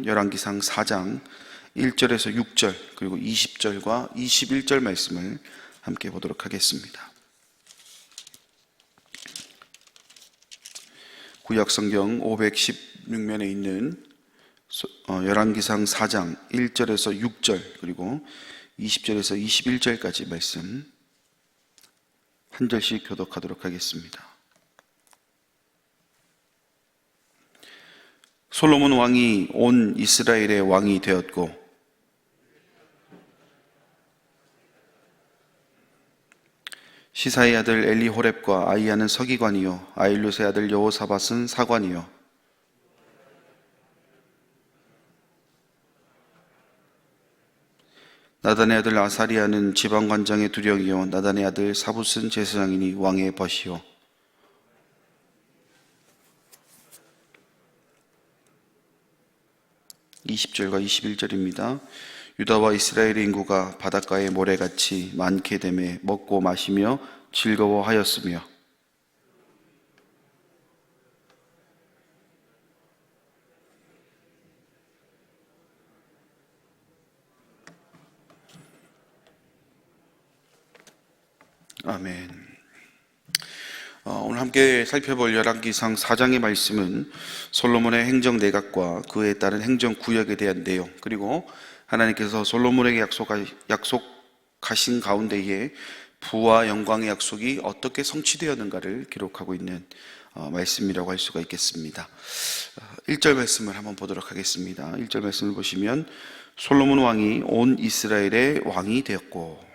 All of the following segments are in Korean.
보시면 열왕기상 4장 1절에서 6절 그리고 20절과 21절 말씀을 함께 보도록 하겠습니다. 구약성경 516면에 있는 열왕기상 4장 1절에서 6절 그리고 20절에서 21절까지 말씀 한 절씩 교독하도록 하겠습니다. 솔로몬 왕이 온 이스라엘의 왕이 되었고 시사의 아들 엘리호렙과 아이야는 서기관이요 아일룻의 아들 여호사밧은 사관이요 나단의 아들 아사리아는 지방관장의 두령이요 나단의 아들 사붓은 제사장이니 왕의 벗이요 20절과 21절입니다. 유다와 이스라엘의 인구가 바닷가의 모래같이 많게 되매 먹고 마시며 즐거워하였으며 아멘. 오늘 함께 살펴볼 열왕기상 4장의 말씀은 솔로몬의 행정내각과 그에 따른 행정구역에 대한 내용, 그리고 하나님께서 솔로몬에게 약속하신 가운데에 부와 영광의 약속이 어떻게 성취되었는가를 기록하고 있는 말씀이라고 할 수가 있겠습니다. 1절 말씀을 한번 보도록 하겠습니다. 1절 말씀을 보시면 솔로몬 왕이 온 이스라엘의 왕이 되었고,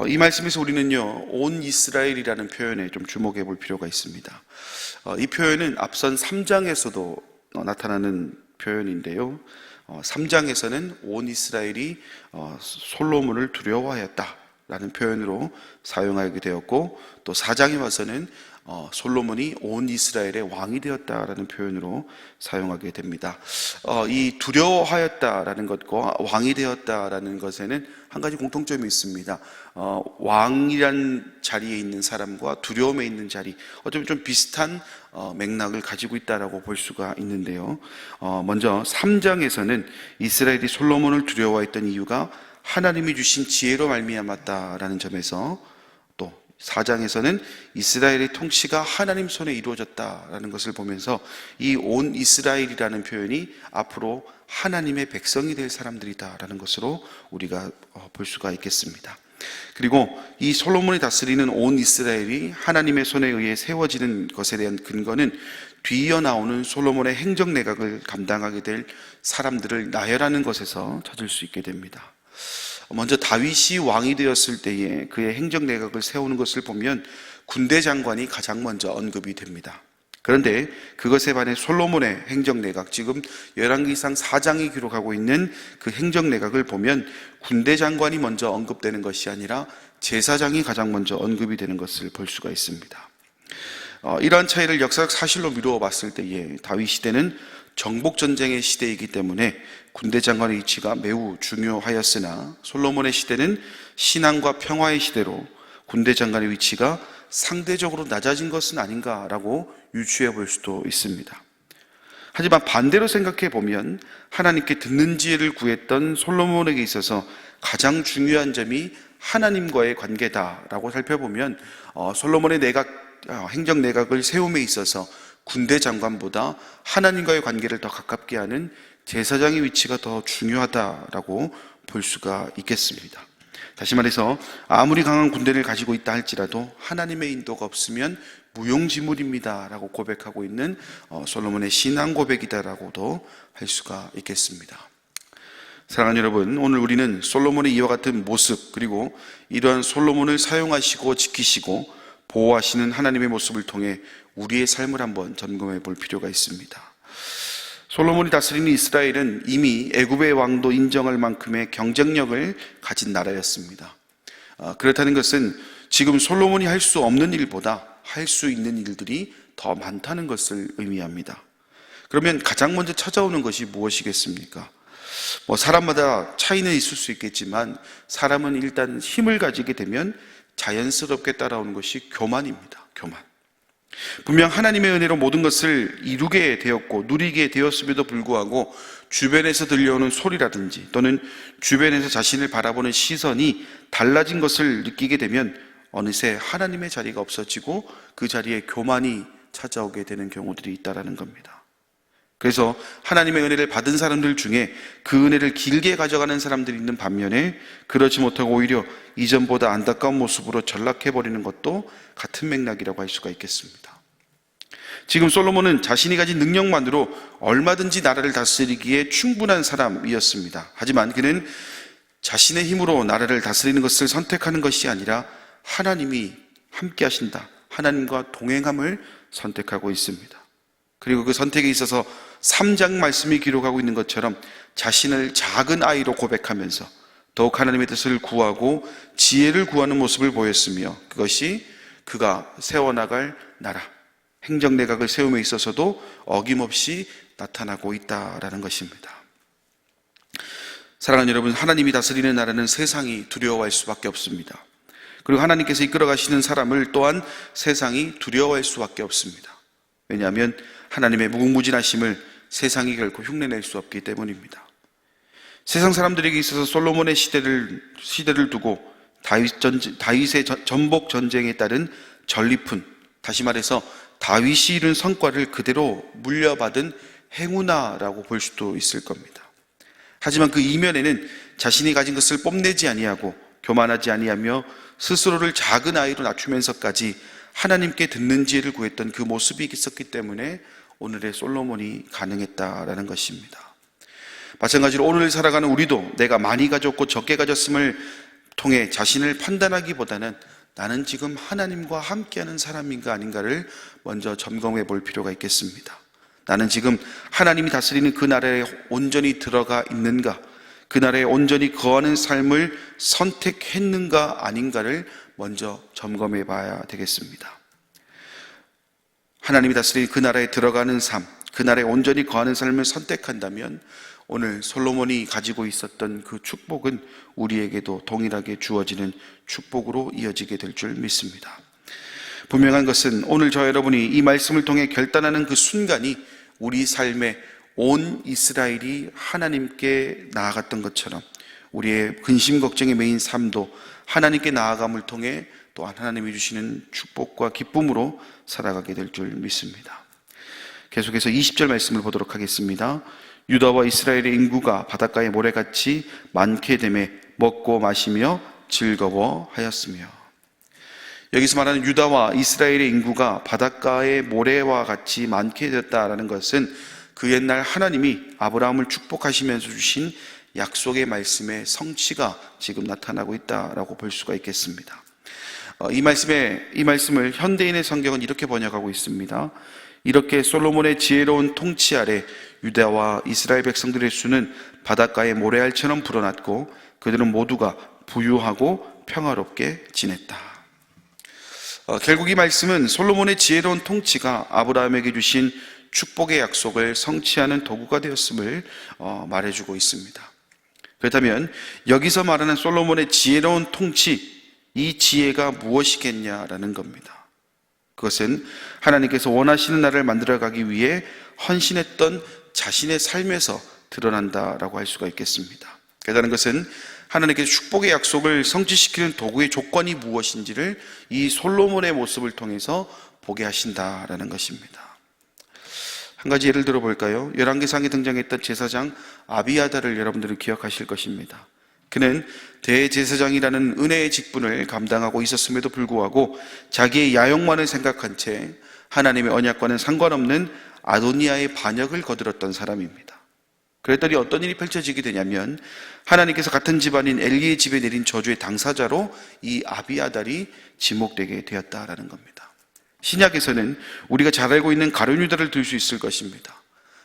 이 말씀에서 우리는요, 온 이스라엘이라는 표현에 좀 주목해 볼 필요가 있습니다. 이 표현은 앞선 3장에서도 나타나는 표현인데요. 3장에서는 온 이스라엘이 솔로몬을 두려워하였다라는 표현으로 사용하게 되었고, 또 4장에 와서는 솔로몬이 온 이스라엘의 왕이 되었다라는 표현으로 사용하게 됩니다. 이 두려워하였다라는 것과 왕이 되었다라는 것에는 한 가지 공통점이 있습니다. 왕이란 자리에 있는 사람과 두려움에 있는 자리, 어쩌면 좀 비슷한 맥락을 가지고 있다라고 볼 수가 있는데요. 먼저 3장에서는 이스라엘이 솔로몬을 두려워했던 이유가 하나님이 주신 지혜로 말미암았다라는 점에서, 또 4장에서는 이스라엘의 통치가 하나님 손에 이루어졌다라는 것을 보면서 이 온 이스라엘이라는 표현이 앞으로 하나님의 백성이 될 사람들이다라는 것으로 우리가 볼 수가 있겠습니다. 그리고 이 솔로몬이 다스리는 온 이스라엘이 하나님의 손에 의해 세워지는 것에 대한 근거는 뒤이어 나오는 솔로몬의 행정내각을 감당하게 될 사람들을 나열하는 것에서 찾을 수 있게 됩니다. 먼저 다윗이 왕이 되었을 때에 그의 행정내각을 세우는 것을 보면 군대 장관이 가장 먼저 언급이 됩니다. 그런데 그것에 반해 솔로몬의 행정내각, 지금 열왕기상 4장이 기록하고 있는 그 행정내각을 보면 군대 장관이 먼저 언급되는 것이 아니라 제사장이 가장 먼저 언급이 되는 것을 볼 수가 있습니다. 이러한 차이를 역사적 사실로 미루어 봤을 때에 다윗 시대는 정복전쟁의 시대이기 때문에 군대 장관의 위치가 매우 중요하였으나, 솔로몬의 시대는 신앙과 평화의 시대로 군대 장관의 위치가 상대적으로 낮아진 것은 아닌가라고 유추해 볼 수도 있습니다. 하지만 반대로 생각해 보면 하나님께 듣는 지혜를 구했던 솔로몬에게 있어서 가장 중요한 점이 하나님과의 관계다라고 살펴보면 솔로몬의 행정내각을 세움에 있어서 군대 장관보다 하나님과의 관계를 더 가깝게 하는 제사장의 위치가 더 중요하다라고 볼 수가 있겠습니다. 다시 말해서 아무리 강한 군대를 가지고 있다 할지라도 하나님의 인도가 없으면 무용지물입니다 라고 고백하고 있는 솔로몬의 신앙 고백이다라고도 할 수가 있겠습니다. 사랑하는 여러분, 오늘 우리는 솔로몬의 이와 같은 모습, 그리고 이러한 솔로몬을 사용하시고 지키시고 보호하시는 하나님의 모습을 통해 우리의 삶을 한번 점검해 볼 필요가 있습니다. 솔로몬이 다스리는 이스라엘은 이미 애굽의 왕도 인정할 만큼의 경쟁력을 가진 나라였습니다. 그렇다는 것은 지금 솔로몬이 할 수 없는 일보다 할 수 있는 일들이 더 많다는 것을 의미합니다. 그러면 가장 먼저 찾아오는 것이 무엇이겠습니까? 사람마다 차이는 있을 수 있겠지만 사람은 일단 힘을 가지게 되면 자연스럽게 따라오는 것이 교만입니다. 교만. 분명 하나님의 은혜로 모든 것을 이루게 되었고 누리게 되었음에도 불구하고 주변에서 들려오는 소리라든지 또는 주변에서 자신을 바라보는 시선이 달라진 것을 느끼게 되면 어느새 하나님의 자리가 없어지고 그 자리에 교만이 찾아오게 되는 경우들이 있다는 겁니다. 그래서 하나님의 은혜를 받은 사람들 중에 그 은혜를 길게 가져가는 사람들이 있는 반면에 그렇지 못하고 오히려 이전보다 안타까운 모습으로 전락해버리는 것도 같은 맥락이라고 할 수가 있겠습니다. 지금 솔로몬은 자신이 가진 능력만으로 얼마든지 나라를 다스리기에 충분한 사람이었습니다. 하지만 그는 자신의 힘으로 나라를 다스리는 것을 선택하는 것이 아니라 하나님이 함께 하신다, 하나님과 동행함을 선택하고 있습니다. 그리고 그 선택에 있어서 3장 말씀이 기록하고 있는 것처럼 자신을 작은 아이로 고백하면서 더욱 하나님의 뜻을 구하고 지혜를 구하는 모습을 보였으며 그것이 그가 세워나갈 나라, 행정내각을 세움에 있어서도 어김없이 나타나고 있다라는 것입니다. 사랑하는 여러분, 하나님이 다스리는 나라는 세상이 두려워할 수밖에 없습니다. 그리고 하나님께서 이끌어 가시는 사람을 또한 세상이 두려워할 수밖에 없습니다. 왜냐하면 하나님의 무궁무진하심을 세상이 결코 흉내낼 수 없기 때문입니다. 세상 사람들에게 있어서 솔로몬의 시대를 두고 다윗의 전복 전쟁에 따른 전리품, 다시 말해서 다윗이 이룬 성과를 그대로 물려받은 행운아라고 볼 수도 있을 겁니다. 하지만 그 이면에는 자신이 가진 것을 뽐내지 아니하고 교만하지 아니하며 스스로를 작은 아이로 낮추면서까지 하나님께 듣는 지혜를 구했던 그 모습이 있었기 때문에 오늘의 솔로몬이 가능했다라는 것입니다. 마찬가지로 오늘 살아가는 우리도 내가 많이 가졌고 적게 가졌음을 통해 자신을 판단하기보다는 나는 지금 하나님과 함께하는 사람인가 아닌가를 먼저 점검해 볼 필요가 있겠습니다. 나는 지금 하나님이 다스리는 그 나라에 온전히 들어가 있는가, 그 나라에 온전히 거하는 삶을 선택했는가 아닌가를 먼저 점검해 봐야 되겠습니다. 하나님이 다스리는 그 나라에 들어가는 삶, 그 나라에 온전히 거하는 삶을 선택한다면 오늘 솔로몬이 가지고 있었던 그 축복은 우리에게도 동일하게 주어지는 축복으로 이어지게 될 줄 믿습니다. 분명한 것은 오늘 저 여러분이 이 말씀을 통해 결단하는 그 순간이 우리 삶에 온 이스라엘이 하나님께 나아갔던 것처럼 우리의 근심 걱정의 메인 삶도 하나님께 나아감을 통해 또한 하나님이 주시는 축복과 기쁨으로 살아가게 될 줄 믿습니다. 계속해서 20절 말씀을 보도록 하겠습니다. 유다와 이스라엘의 인구가 바닷가의 모래같이 많게 되매 먹고 마시며 즐거워하였으며. 여기서 말하는 유다와 이스라엘의 인구가 바닷가의 모래와 같이 많게 되었다라는 것은 그 옛날 하나님이 아브라함을 축복하시면서 주신 약속의 말씀의 성취가 지금 나타나고 있다라고 볼 수가 있겠습니다. 이 말씀을 현대인의 성경은 이렇게 번역하고 있습니다. 이렇게 솔로몬의 지혜로운 통치 아래 유다와 이스라엘 백성들의 수는 바닷가의 모래알처럼 불어났고 그들은 모두가 부유하고 평화롭게 지냈다. 결국 이 말씀은 솔로몬의 지혜로운 통치가 아브라함에게 주신 축복의 약속을 성취하는 도구가 되었음을 말해주고 있습니다. 그렇다면 여기서 말하는 솔로몬의 지혜로운 통치, 이 지혜가 무엇이겠냐라는 겁니다. 그것은 하나님께서 원하시는 나라를 만들어가기 위해 헌신했던 자신의 삶에서 드러난다라고 할 수가 있겠습니다. 깨달은 것은 하나님께서 축복의 약속을 성취시키는 도구의 조건이 무엇인지를 이 솔로몬의 모습을 통해서 보게 하신다라는 것입니다. 한 가지 예를 들어 볼까요? 열왕기상에 등장했던 제사장 아비아달을 여러분들은 기억하실 것입니다. 그는 대제사장이라는 은혜의 직분을 감당하고 있었음에도 불구하고 자기의 야욕만을 생각한 채 하나님의 언약과는 상관없는 아도니아의 반역을 거들었던 사람입니다. 그랬더니 어떤 일이 펼쳐지게 되냐면 하나님께서 같은 집안인 엘리의 집에 내린 저주의 당사자로 이 아비아달이 지목되게 되었다라는 겁니다. 신약에서는 우리가 잘 알고 있는 가룟 유다를 들 수 있을 것입니다.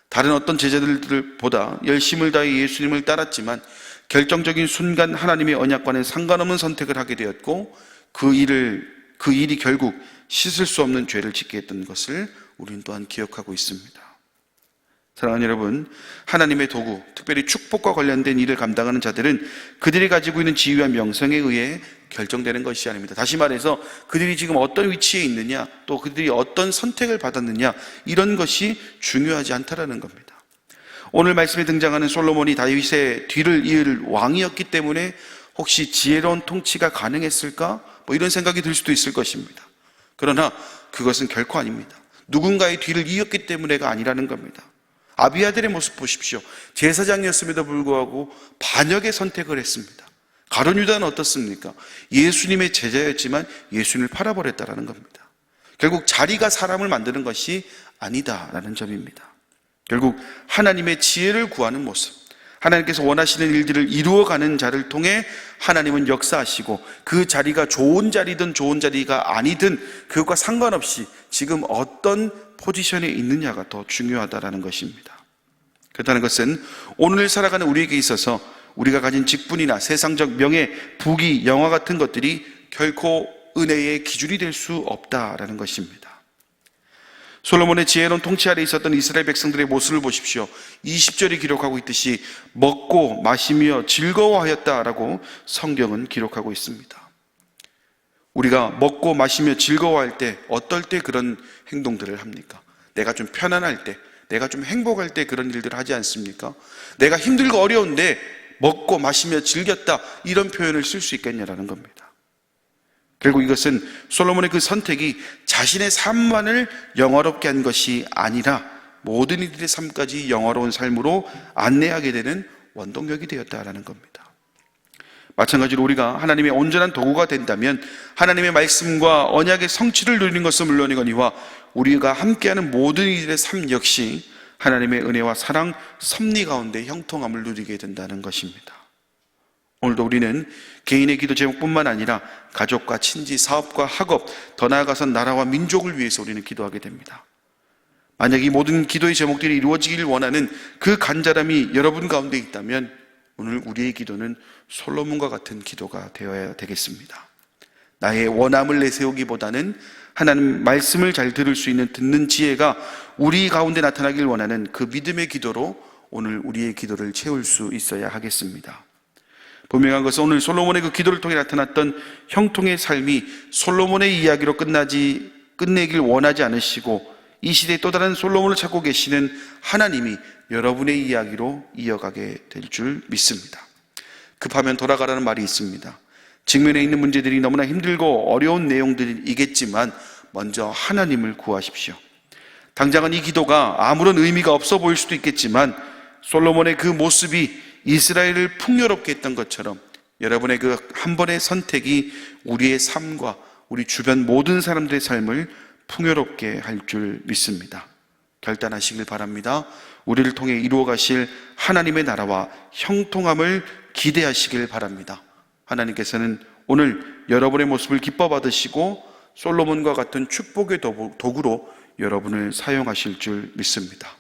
다른 어떤 제자들보다 열심을 다해 예수님을 따랐지만 결정적인 순간 하나님의 언약과는 상관없는 선택을 하게 되었고 그 일이 결국 씻을 수 없는 죄를 짓게 했던 것을 우리는 또한 기억하고 있습니다. 사랑하는 여러분, 하나님의 도구, 특별히 축복과 관련된 일을 감당하는 자들은 그들이 가지고 있는 지위와 명성에 의해 결정되는 것이 아닙니다. 다시 말해서 그들이 지금 어떤 위치에 있느냐, 또 그들이 어떤 선택을 받았느냐, 이런 것이 중요하지 않다라는 겁니다. 오늘 말씀에 등장하는 솔로몬이 다윗의 뒤를 이을 왕이었기 때문에 혹시 지혜로운 통치가 가능했을까? 이런 생각이 들 수도 있을 것입니다. 그러나 그것은 결코 아닙니다. 누군가의 뒤를 이었기 때문에가 아니라는 겁니다. 아비아들의 모습 보십시오. 제사장이었음에도 불구하고 반역의 선택을 했습니다. 가룟 유다는 어떻습니까? 예수님의 제자였지만 예수님을 팔아버렸다라는 겁니다. 결국 자리가 사람을 만드는 것이 아니다라는 점입니다. 결국 하나님의 지혜를 구하는 모습, 하나님께서 원하시는 일들을 이루어가는 자를 통해 하나님은 역사하시고, 그 자리가 좋은 자리든 좋은 자리가 아니든 그것과 상관없이 지금 어떤 포지션에 있느냐가 더 중요하다는 것입니다. 그렇다는 것은 오늘 살아가는 우리에게 있어서 우리가 가진 직분이나 세상적 명예, 부귀, 영화 같은 것들이 결코 은혜의 기준이 될 수 없다라는 것입니다. 솔로몬의 지혜로운 통치 아래 있었던 이스라엘 백성들의 모습을 보십시오. 20절이 기록하고 있듯이 먹고 마시며 즐거워하였다라고 성경은 기록하고 있습니다. 우리가 먹고 마시며 즐거워할 때, 어떨 때 그런 행동들을 합니까? 내가 좀 편안할 때, 내가 좀 행복할 때 그런 일들을 하지 않습니까? 내가 힘들고 어려운데 먹고 마시며 즐겼다, 이런 표현을 쓸 수 있겠냐라는 겁니다. 결국 이것은 솔로몬의 그 선택이 자신의 삶만을 영화롭게 한 것이 아니라 모든 이들의 삶까지 영화로운 삶으로 안내하게 되는 원동력이 되었다라는 겁니다. 마찬가지로 우리가 하나님의 온전한 도구가 된다면 하나님의 말씀과 언약의 성취를 누리는 것은 물론이거니와 우리가 함께하는 모든 이들의 삶 역시 하나님의 은혜와 사랑, 섭리 가운데 형통함을 누리게 된다는 것입니다. 오늘도 우리는 개인의 기도 제목뿐만 아니라 가족과 친지, 사업과 학업, 더 나아가선 나라와 민족을 위해서 우리는 기도하게 됩니다. 만약 이 모든 기도의 제목들이 이루어지길 원하는 그 간절함이 여러분 가운데 있다면 오늘 우리의 기도는 솔로몬과 같은 기도가 되어야 되겠습니다. 나의 원함을 내세우기보다는 하나님 말씀을 잘 들을 수 있는 듣는 지혜가 우리 가운데 나타나길 원하는 그 믿음의 기도로 오늘 우리의 기도를 채울 수 있어야 하겠습니다. 분명한 것은 오늘 솔로몬의 그 기도를 통해 나타났던 형통의 삶이 솔로몬의 이야기로 끝내길 원하지 않으시고 이 시대에 또 다른 솔로몬을 찾고 계시는 하나님이 여러분의 이야기로 이어가게 될 줄 믿습니다. 급하면 돌아가라는 말이 있습니다. 직면에 있는 문제들이 너무나 힘들고 어려운 내용들이겠지만 먼저 하나님을 구하십시오. 당장은 이 기도가 아무런 의미가 없어 보일 수도 있겠지만 솔로몬의 그 모습이 이스라엘을 풍요롭게 했던 것처럼 여러분의 그 한 번의 선택이 우리의 삶과 우리 주변 모든 사람들의 삶을 풍요롭게 할 줄 믿습니다. 결단하시길 바랍니다. 우리를 통해 이루어 가실 하나님의 나라와 형통함을 기대하시길 바랍니다. 하나님께서는 오늘 여러분의 모습을 기뻐 받으시고 솔로몬과 같은 축복의 도구로 여러분을 사용하실 줄 믿습니다.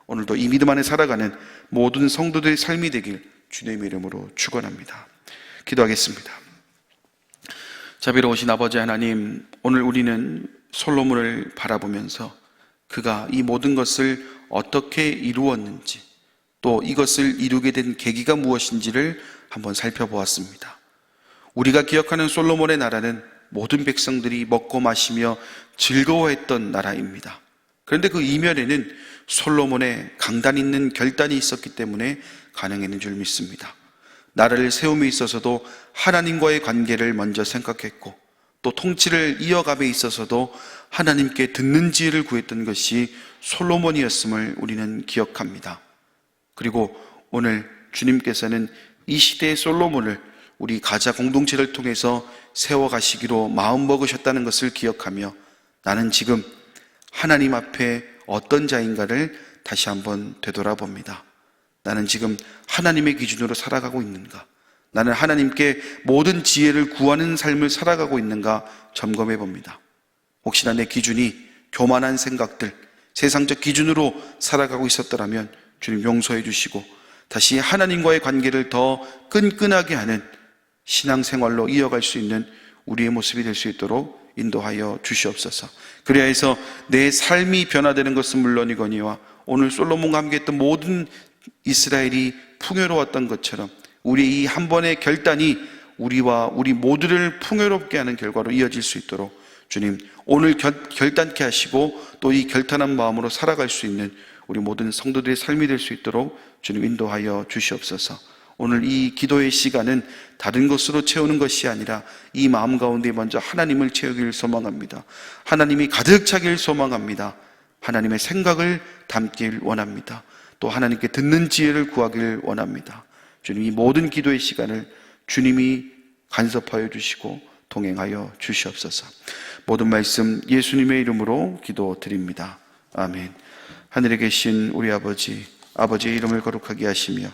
오늘도 이 믿음 안에 살아가는 모든 성도들의 삶이 되길 주님의 이름으로 축원합니다. 기도하겠습니다. 자비로우신 아버지 하나님, 오늘 우리는 솔로몬을 바라보면서 그가 이 모든 것을 어떻게 이루었는지, 또 이것을 이루게 된 계기가 무엇인지를 한번 살펴보았습니다. 우리가 기억하는 솔로몬의 나라는 모든 백성들이 먹고 마시며 즐거워했던 나라입니다. 그런데 그 이면에는 솔로몬의 강단 있는 결단이 있었기 때문에 가능했는 줄 믿습니다. 나라를 세움에 있어서도 하나님과의 관계를 먼저 생각했고, 또 통치를 이어감에 있어서도 하나님께 듣는 지혜를 구했던 것이 솔로몬이었음을 우리는 기억합니다. 그리고 오늘 주님께서는 이 시대의 솔로몬을 우리 가자 공동체를 통해서 세워가시기로 마음먹으셨다는 것을 기억하며 나는 지금 하나님 앞에 어떤 자인가를 다시 한번 되돌아봅니다. 나는 지금 하나님의 기준으로 살아가고 있는가? 나는 하나님께 모든 지혜를 구하는 삶을 살아가고 있는가 점검해 봅니다. 혹시나 내 기준이 교만한 생각들, 세상적 기준으로 살아가고 있었더라면 주님 용서해 주시고 다시 하나님과의 관계를 더 끈끈하게 하는 신앙생활로 이어갈 수 있는 우리의 모습이 될 수 있도록 인도하여 주시옵소서. 그래야 해서 내 삶이 변화되는 것은 물론이거니와 오늘 솔로몬과 함께 했던 모든 이스라엘이 풍요로웠던 것처럼 우리 이 한 번의 결단이 우리와 우리 모두를 풍요롭게 하는 결과로 이어질 수 있도록 주님 오늘 결단케 하시고 또 이 결단한 마음으로 살아갈 수 있는 우리 모든 성도들의 삶이 될 수 있도록 주님 인도하여 주시옵소서. 오늘 이 기도의 시간은 다른 것으로 채우는 것이 아니라 이 마음 가운데 먼저 하나님을 채우기를 소망합니다. 하나님이 가득 차길 소망합니다. 하나님의 생각을 담길 원합니다. 또 하나님께 듣는 지혜를 구하기를 원합니다. 주님 이 모든 기도의 시간을 주님이 간섭하여 주시고 동행하여 주시옵소서. 모든 말씀 예수님의 이름으로 기도드립니다. 아멘. 하늘에 계신 우리 아버지, 아버지의 이름을 거룩하게 하시며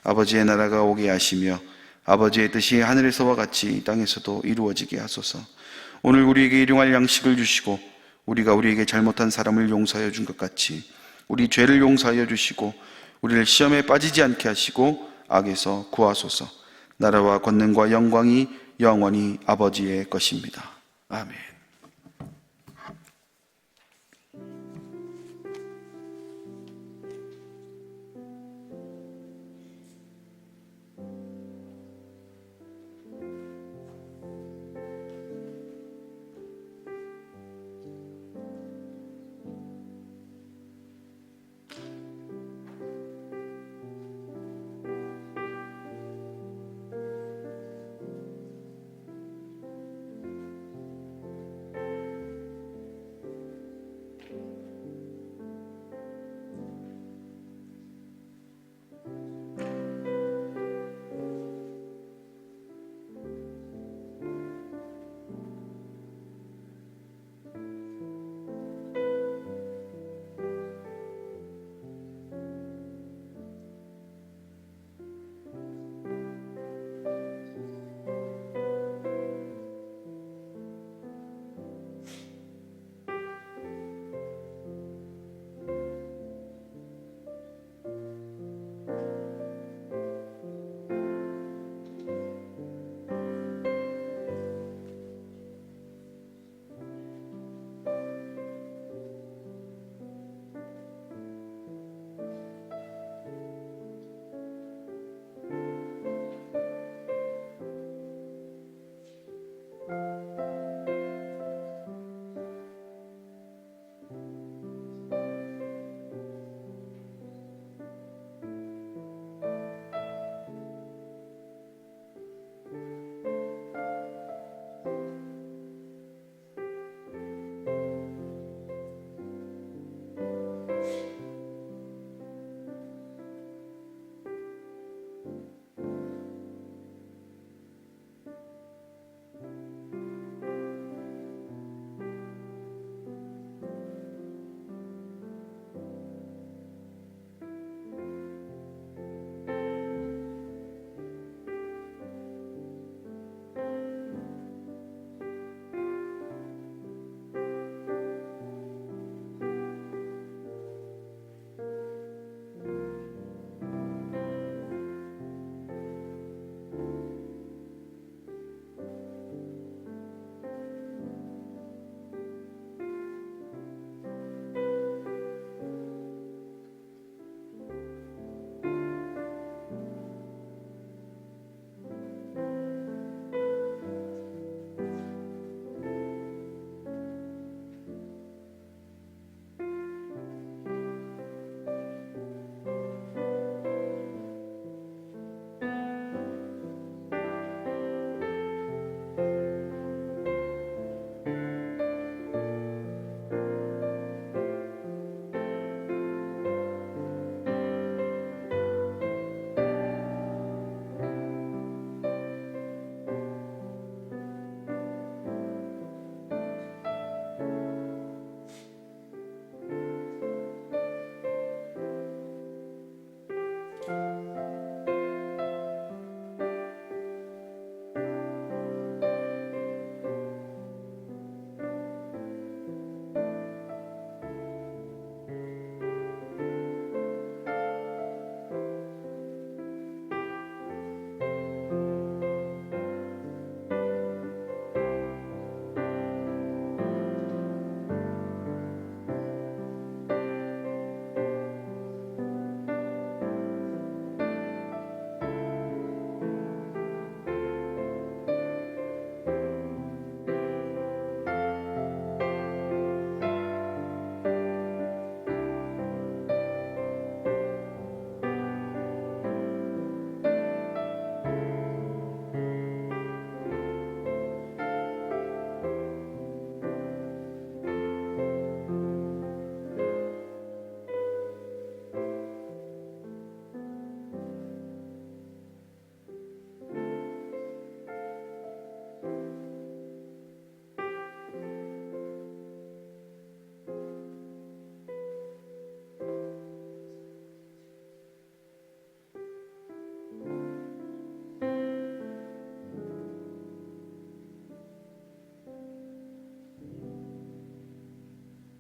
아버지의 나라가 오게 하시며 아버지의 뜻이 하늘에서와 같이 이 땅에서도 이루어지게 하소서. 오늘 우리에게 일용할 양식을 주시고 우리가 우리에게 잘못한 사람을 용서하여 준 것 같이 우리 죄를 용서하여 주시고 우리를 시험에 빠지지 않게 하시고 악에서 구하소서. 나라와 권능과 영광이 영원히 아버지의 것입니다. 아멘.